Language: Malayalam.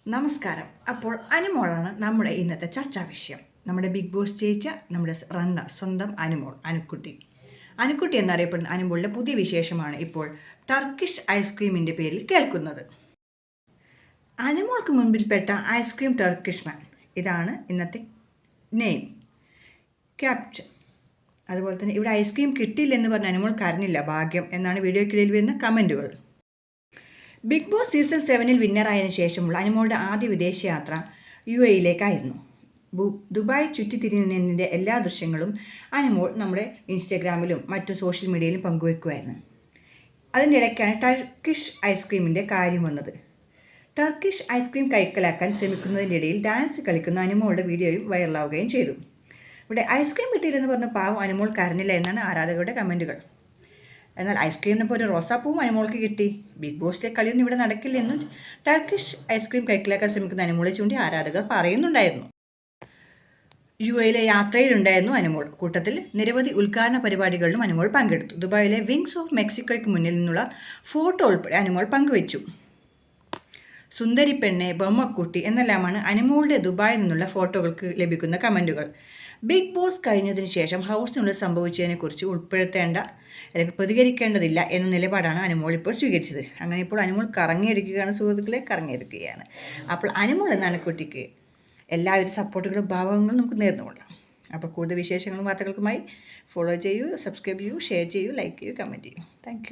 നമസ്കാരം. അപ്പോൾ അനുമോളാണ് നമ്മുടെ ഇന്നത്തെ ചർച്ചാ വിഷയം. നമ്മുടെ ബിഗ് ബോസ് ജയിച്ച നമ്മുടെ റണ്ണർ സ്വന്തം അനുമോൾ, അനുക്കുട്ടി എന്നറിയപ്പെടുന്ന അനുമോളുടെ പുതിയ വിശേഷമാണ് ഇപ്പോൾ ടർക്കിഷ് ഐസ്ക്രീമിൻ്റെ പേരിൽ കേൾക്കുന്നത്. അനുമോൾക്ക് മുൻപിൽപ്പെട്ട ഐസ്ക്രീം ടർക്കിഷ് മാൻ, ഇതാണ് ഇന്നത്തെ നെയിം, ക്യാപ്ഷൻ. അതുപോലെ തന്നെ ഇവിടെ ഐസ്ക്രീം കിട്ടിയില്ലെന്ന് പറഞ്ഞ് അനുമോൾ കരഞ്ഞില്ല, ഭാഗ്യം എന്നാണ് വീഡിയോയ്ക്കിടയിൽ വരുന്ന കമൻറ്റുകൾ. ബിഗ് ബോസ് സീസൺ 7 വിന്നറായതിനു ശേഷമുള്ള അനുമോളുടെ ആദ്യ വിദേശയാത്ര UAE ദുബായ് ചുറ്റിത്തിരിഞ്ഞതിൻ്റെ എല്ലാ ദൃശ്യങ്ങളും അനുമോൾ നമ്മുടെ ഇൻസ്റ്റഗ്രാമിലും മറ്റു സോഷ്യൽ മീഡിയയിലും പങ്കുവെക്കുമായിരുന്നു. അതിൻ്റെ ഇടയ്ക്കാണ് ടർക്കിഷ് ഐസ്ക്രീമിൻ്റെ കാര്യം വന്നത്. ടർക്കിഷ് ഐസ്ക്രീം കൈക്കലാക്കാൻ ശ്രമിക്കുന്നതിൻ്റെ ഇടയിൽ ഡാൻസ് കളിക്കുന്ന അനുമോളുടെ വീഡിയോയും വൈറലാവുകയും ചെയ്തു. ഇവിടെ ഐസ്ക്രീം കിട്ടിയില്ലെന്ന് പറഞ്ഞ പാവം അനുമോൾ കരഞ്ഞില്ല എന്നാണ് ആരാധകരുടെ കമൻറ്റുകൾ. എന്നാൽ ഐസ്ക്രീമിനൊപ്പം ഒരു റോസാപ്പൂവും അനുമോൾക്ക് കിട്ടി. ബിഗ് ബോസിലെ കളിയൊന്നും ഇവിടെ നടക്കില്ലെന്നും ടർക്കിഷ് ഐസ്ക്രീം കൈക്കലാക്കാൻ ശ്രമിക്കുന്ന അനുമോളെ ചൂണ്ടി ആരാധകർ പറയുന്നുണ്ടായിരുന്നു. UAE യാത്രയിലുണ്ടായിരുന്നു അനുമോൾ. കൂട്ടത്തിൽ നിരവധി ഉദ്ഘാടന പരിപാടികളിലും അനുമോൾ പങ്കെടുത്തു. ദുബായിലെ വിങ്സ് ഓഫ് മെക്സിക്കോയ്ക്ക് മുന്നിൽ നിന്നുള്ള ഫോട്ടോ ഉൾപ്പെടെ അനുമോൾ പങ്കുവച്ചു. സുന്ദരി പെണ്ണെ, ബൊമ്മക്കുട്ടി എന്നെല്ലാമാണ് അനുമോളുടെ ദുബായിൽ നിന്നുള്ള ഫോട്ടോകൾക്ക് ലഭിക്കുന്ന കമൻറ്റുകൾ. ബിഗ് ബോസ് കഴിഞ്ഞതിന് ശേഷം ഹൗസിനുള്ളിൽ സംഭവിച്ചതിനെക്കുറിച്ച് ഉൾപ്പെടുത്തേണ്ട അല്ലെങ്കിൽ പ്രതികരിക്കേണ്ടതില്ല എന്ന നിലപാടാണ് അനുമോൾ ഇപ്പോൾ സ്വീകരിച്ചത്. അങ്ങനെ ഇപ്പോൾ അനുമോൾ കറങ്ങിയെടുക്കുകയാണ്, സുഹൃത്തുക്കളെ കറങ്ങിയെടുക്കുകയാണ്. അപ്പോൾ അനുമോൾ എന്ന അനുക്കുട്ടിക്ക് എല്ലാവിധ സപ്പോർട്ടുകളും ഭാവങ്ങളും നമുക്ക് നേർന്നുകൊള്ളാം. അപ്പോൾ കൂടുതൽ വിശേഷങ്ങളും വാർത്തകൾക്കുമായി ഫോളോ ചെയ്യൂ, സബ്സ്ക്രൈബ് ചെയ്യൂ, ഷെയർ ചെയ്യൂ, ലൈക്ക് ചെയ്യൂ, കമൻറ്റ് ചെയ്യൂ. താങ്ക്